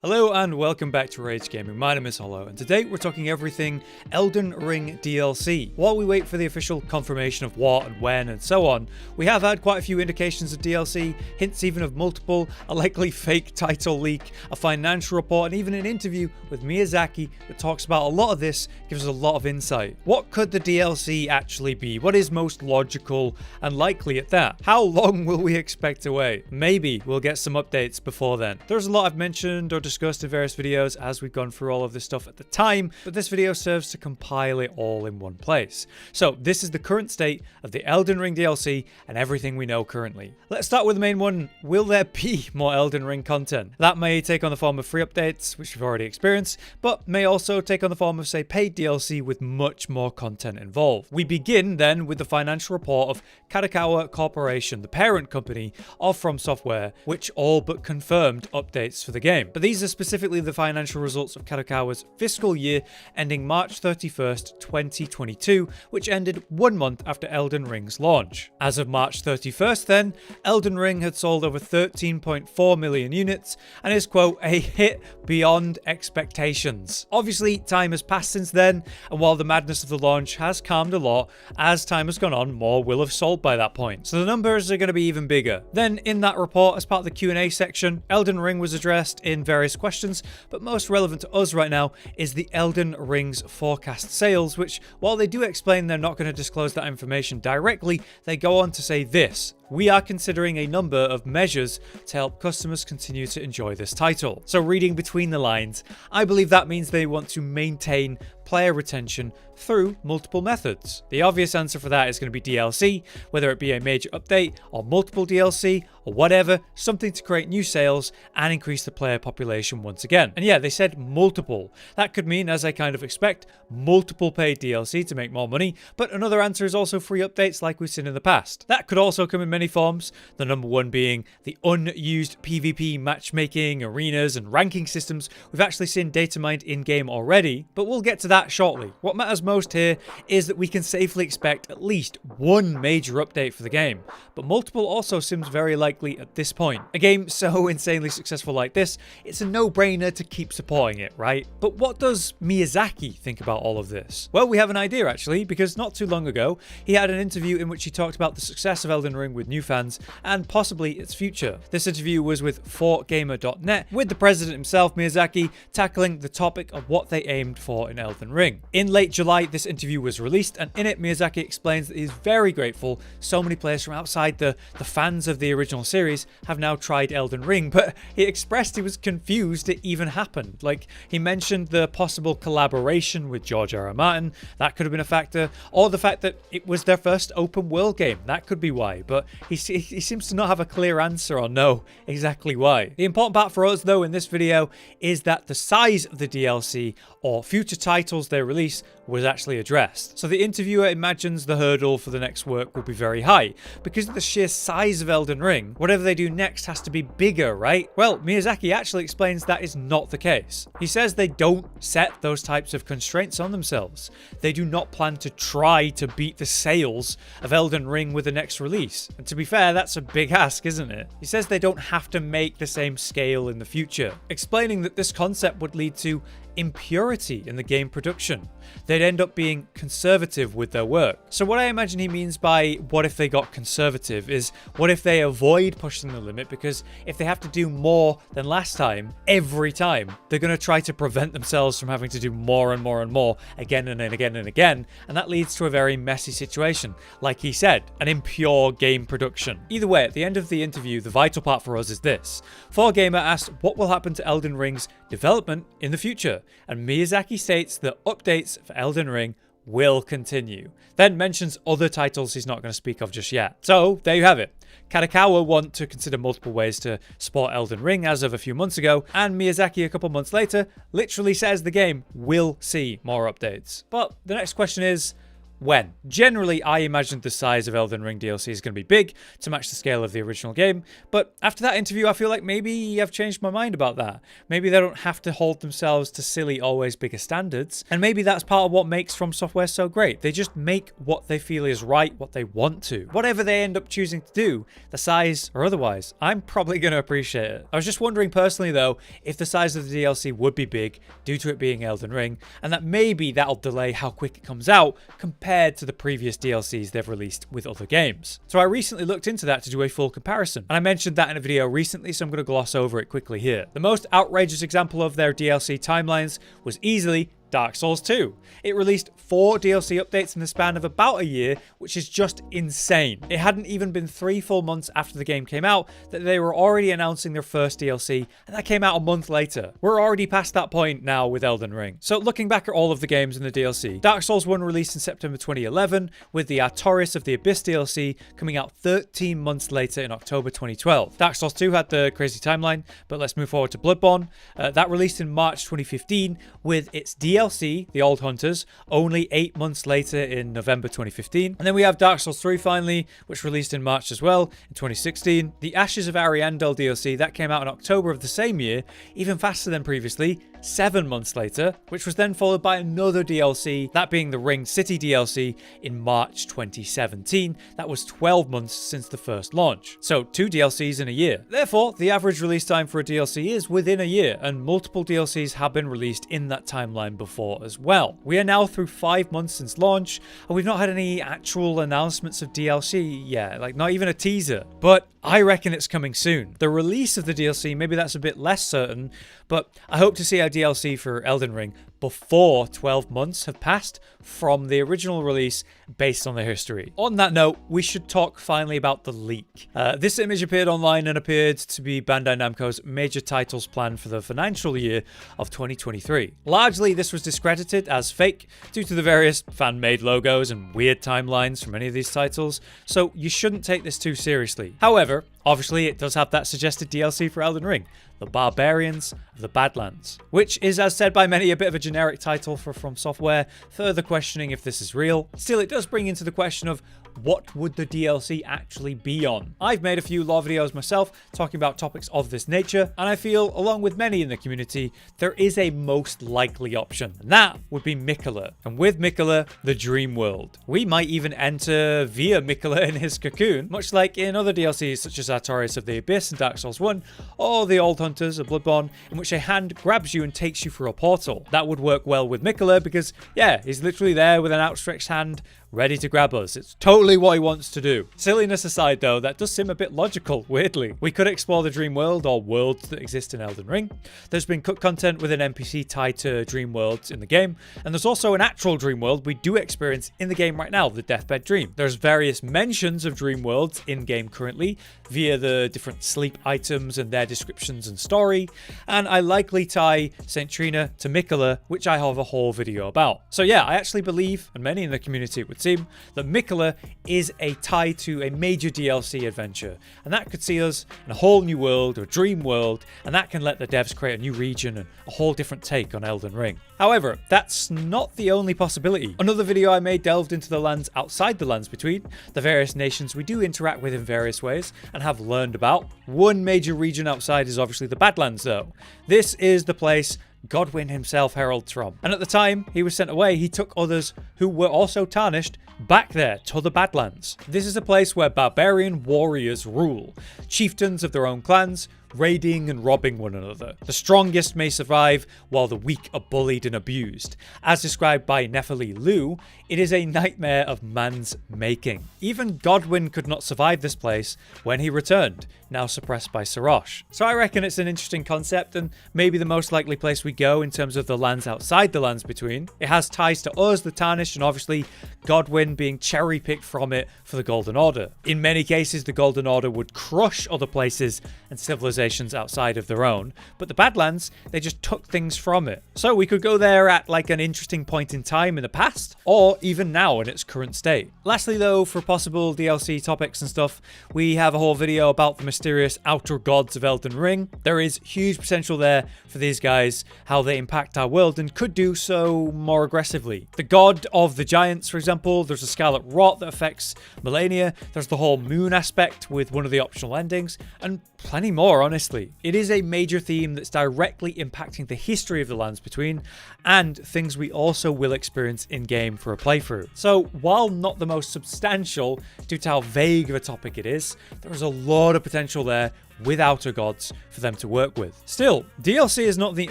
Hello and welcome back to Rage Gaming. My name is Hollow, and today we're talking everything Elden Ring DLC. While we wait for the official confirmation of what and when and so on, we have had quite a few indications of DLC, hints even of multiple, a likely fake title leak, a financial report, and even an interview with Miyazaki that talks about a lot of this, gives us a lot of insight. What could the DLC actually be? What is most logical and likely at that? How long will we expect to wait? Maybe we'll get some updates before then. There's a lot I've mentioned or discussed in various videos as we've gone through all of this stuff at the time, but this video serves to compile it all in one place. So this is the current state of the Elden Ring DLC and everything we know currently. Let's start with the main one. Will there be more Elden Ring content? That may take on the form of free updates, which we've already experienced, but may also take on the form of, say, paid DLC with much more content involved. We begin then with the financial report of Kadokawa Corporation, the parent company of From Software, which all but confirmed updates for the game. But these are specifically the financial results of Kadokawa's fiscal year ending March 31st, 2022, which ended 1 month after Elden Ring's launch. As of March 31st then, Elden Ring had sold over 13.4 million units and is, quote, a hit beyond expectations. Obviously, time has passed since then, and while the madness of the launch has calmed a lot, as time has gone on, more will have sold by that point. So the numbers are going to be even bigger. Then in that report, as part of the Q&A section, Elden Ring was addressed in various questions, but most relevant to us right now is the Elden Ring's forecast sales, which, while they do explain they're not going to disclose that information directly, they go on to say this: we are considering a number of measures to help customers continue to enjoy this title. So reading between the lines, I believe that means they want to maintain player retention through multiple methods. The obvious answer for that is going to be DLC, whether it be a major update or multiple DLC or whatever, something to create new sales and increase the player population once again. And yeah, they said multiple. That could mean, as I kind of expect, multiple paid DLC to make more money, but another answer is also free updates like we've seen in the past. That could also come in many forms, the number one being the unused PvP matchmaking, arenas, and ranking systems. We've actually seen data mined in-game already, but we'll get to that shortly. What matters most here is that we can safely expect at least one major update for the game, but multiple also seems very likely at this point. A game so insanely successful like this, it's a no-brainer to keep supporting it, right? But what does Miyazaki think about all of this? Well, we have an idea actually, because not too long ago, he had an interview in which he talked about the success of Elden Ring with new fans and possibly its future. This interview was with 4gamer.net, with the president himself, Miyazaki, tackling the topic of what they aimed for in Elden Ring. In late July, this interview was released, and in it, Miyazaki explains that he's very grateful so many players from outside the fans of the original series have now tried Elden Ring, but he expressed he was confused it even happened. Like, he mentioned the possible collaboration with George R.R. Martin, that could have been a factor, or the fact that it was their first open world game, that could be why, but he seems to not have a clear answer or know exactly why. The important part for us though in this video is that the size of the DLC or future titles they release was actually addressed. So the interviewer imagines the hurdle for the next work will be very high. Because of the sheer size of Elden Ring, whatever they do next has to be bigger, right? Well, Miyazaki actually explains that is not the case. He says they don't set those types of constraints on themselves. They do not plan to try to beat the sales of Elden Ring with the next release. And to be fair, that's a big ask, isn't it? He says they don't have to make the same scale in the future, explaining that this concept would lead to impurity in the game production. They'd end up being conservative with their work. So what I imagine he means by what if they got conservative is what if they avoid pushing the limit, because if they have to do more than last time, every time, they're going to try to prevent themselves from having to do more and more and more again and again and again, and that leads to a very messy situation. Like he said, an impure game production. Either way, at the end of the interview, the vital part for us is this. 4gamer asked what will happen to Elden Ring's development in the future, and Miyazaki states that updates for Elden Ring will continue, then mentions other titles he's not going to speak of just yet. So there you have it. Kadokawa want to consider multiple ways to support Elden Ring as of a few months ago, and Miyazaki a couple months later literally says the game will see more updates. But the next question is, when. Generally, I imagined the size of Elden Ring DLC is going to be big to match the scale of the original game, but after that interview, I feel like maybe I've changed my mind about that. Maybe they don't have to hold themselves to silly, always bigger standards, and maybe that's part of what makes From Software so great. They just make what they feel is right, what they want to. Whatever they end up choosing to do, the size or otherwise, I'm probably going to appreciate it. I was just wondering personally though, if the size of the DLC would be big due to it being Elden Ring, and that maybe that'll delay how quick it comes out compared to the previous DLCs they've released with other games. So I recently looked into that to do a full comparison, and I mentioned that in a video recently, so I'm going to gloss over it quickly here. The most outrageous example of their DLC timelines was easily Dark Souls 2. It released 4 DLC updates in the span of about a year, which is just insane. It hadn't even been 3 full months after the game came out that they were already announcing their first DLC, and that came out a month later. We're already past that point now with Elden Ring. So looking back at all of the games in the DLC, Dark Souls 1 released in September 2011, with the Artoris of the Abyss DLC coming out 13 months later in October 2012. Dark Souls 2 had the crazy timeline, but let's move forward to Bloodborne. That released in March 2015, with its DLC, The Old Hunters, only 8 months later in November 2015. And then we have Dark Souls 3 finally, which released in March as well, in 2016. The Ashes of Ariandel DLC, that came out in October of the same year, even faster than previously, 7 months later, which was then followed by another DLC, that being the Ring City DLC in March 2017. That was 12 months since the first launch. So 2 DLCs in a year. Therefore, the average release time for a DLC is within a year, and multiple DLCs have been released in that timeline before as well. We are now through 5 months since launch, and we've not had any actual announcements of DLC yet, like not even a teaser. But I reckon it's coming soon. The release of the DLC, maybe that's a bit less certain, but I hope to see a DLC for Elden Ring before 12 months have passed from the original release based on the history. On that note, we should talk finally about the leak. This image appeared online and appeared to be Bandai Namco's major titles plan for the financial year of 2023. Largely, this was discredited as fake due to the various fan-made logos and weird timelines for many of these titles, so you shouldn't take this too seriously. However, obviously, it does have that suggested DLC for Elden Ring, the Barbarians of the Badlands, which is, as said by many, a bit of a generic title for From Software, further questioning if this is real. Still, it does bring into the question of what would the DLC actually be on? I've made a few lore videos myself talking about topics of this nature, and I feel, along with many in the community, there is a most likely option, and that would be Miquella. And with Miquella, the Dreamworld. We might even enter via Miquella in his cocoon, much like in other DLCs such as Artoris of the Abyss in Dark Souls 1, or The Old Hunters of Bloodborne, in which a hand grabs you and takes you through a portal. That would work well with Miquella because, yeah, he's literally there with an outstretched hand, ready to grab us. It's totally what he wants to do. Silliness aside though, that does seem a bit logical, weirdly. We could explore the dream world or worlds that exist in Elden Ring. There's been cut content with an NPC tied to dream worlds in the game, and there's also an actual dream world we do experience in the game right now, the Deathbed Dream. There's various mentions of dream worlds in game currently via the different sleep items and their descriptions and story, and I likely tie St. Trina to Miquella, which I have a whole video about. So yeah, I actually believe, and many in the community would seem, that Miquella is a tie to a major DLC adventure, and that could see us in a whole new world, or a dream world, and that can let the devs create a new region and a whole different take on Elden Ring. However, that's not the only possibility. Another video I made delved into the lands outside the lands between, the various nations we do interact with in various ways and have learned about. One major region outside is obviously the Badlands though. This is the place Godwyn himself heralds from. And at the time he was sent away, he took others who were also tarnished back there to the Badlands. This is a place where barbarian warriors rule, chieftains of their own clans, raiding and robbing one another. The strongest may survive, while the weak are bullied and abused. As described by Nephili Loux, it is a nightmare of man's making. Even Godwyn could not survive this place when he returned, now suppressed by Sarosh. So I reckon it's an interesting concept, and maybe the most likely place we go in terms of the lands outside the lands between. It has ties to us, the Tarnished, and obviously Godwyn being cherry-picked from it for the Golden Order. In many cases, the Golden Order would crush other places and civilizations civilizations outside of their own, but the Badlands, they just took things from it. So we could go there at like an interesting point in time in the past, or even now in its current state. Lastly though, for possible DLC topics and stuff, we have a whole video about the mysterious outer gods of Elden Ring. There is huge potential there for these guys, how they impact our world and could do so more aggressively. The god of the giants, for example, there's a scarlet rot that affects Millennia, there's the whole moon aspect with one of the optional endings, and plenty more, honestly. It is a major theme that's directly impacting the history of the Lands Between, and things we also will experience in-game for a playthrough. So, while not the most substantial, due to how vague of a topic it is, there is a lot of potential there with outer gods for them to work with. Still, DLC is not the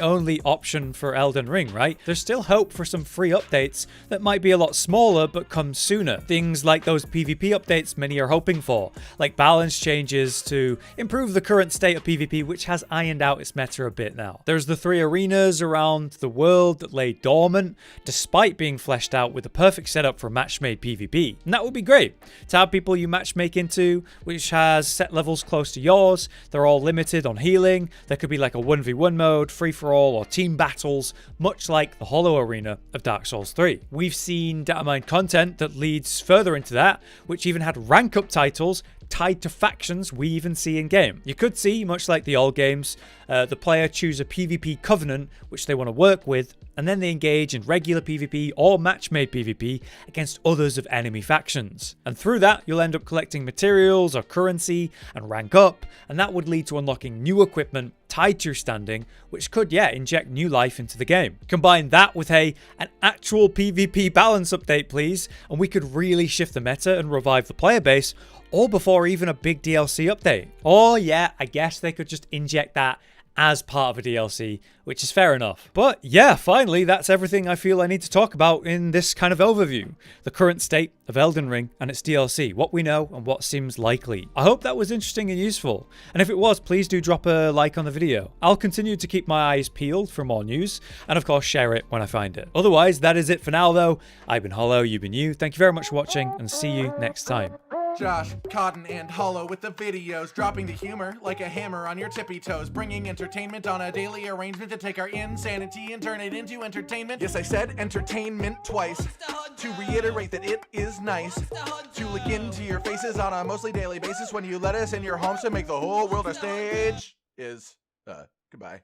only option for Elden Ring, right? There's still hope for some free updates that might be a lot smaller but come sooner. Things like those PvP updates many are hoping for, like balance changes to improve the current state of PvP, which has ironed out its meta a bit now. There's the 3 arenas around the world that lay dormant, despite being fleshed out with the perfect setup for match-made PvP. And that would be great, to have people you matchmake into, which has set levels close to yours. They're all limited on healing. There could be like a 1v1 mode, free-for-all, or team battles, much like the Hollow Arena of Dark Souls 3. We've seen data mine content that leads further into that, which even had rank up titles tied to factions we even see in game. You could see, much like the old games, the player choose a PvP covenant which they want to work with, and then they engage in regular PvP or match-made PvP against others of enemy factions. And through that, you'll end up collecting materials or currency and rank up, and that would lead to unlocking new equipment tied to your standing, which could, inject new life into the game. Combine that with, an actual PvP balance update, please, and we could really shift the meta and revive the player base, all before even a big DLC update. Or I guess they could just inject that as part of a DLC, which is fair enough. But finally, that's everything I feel I need to talk about in this kind of overview. The current state of Elden Ring and its DLC, what we know and what seems likely. I hope that was interesting and useful. And if it was, please do drop a like on the video. I'll continue to keep my eyes peeled for more news, and of course share it when I find it. Otherwise, that is it for now though. I've been Hollow, you've been you. Thank you very much for watching, and see you next time. Josh, Cotton, and Hollow with the videos, dropping the humor like a hammer on your tippy toes, bringing entertainment on a daily arrangement to take our insanity and turn it into entertainment. Yes, I said entertainment twice, to reiterate that it is nice to look into your faces on a mostly daily basis when you let us in your homes to make the whole world a stage. Goodbye.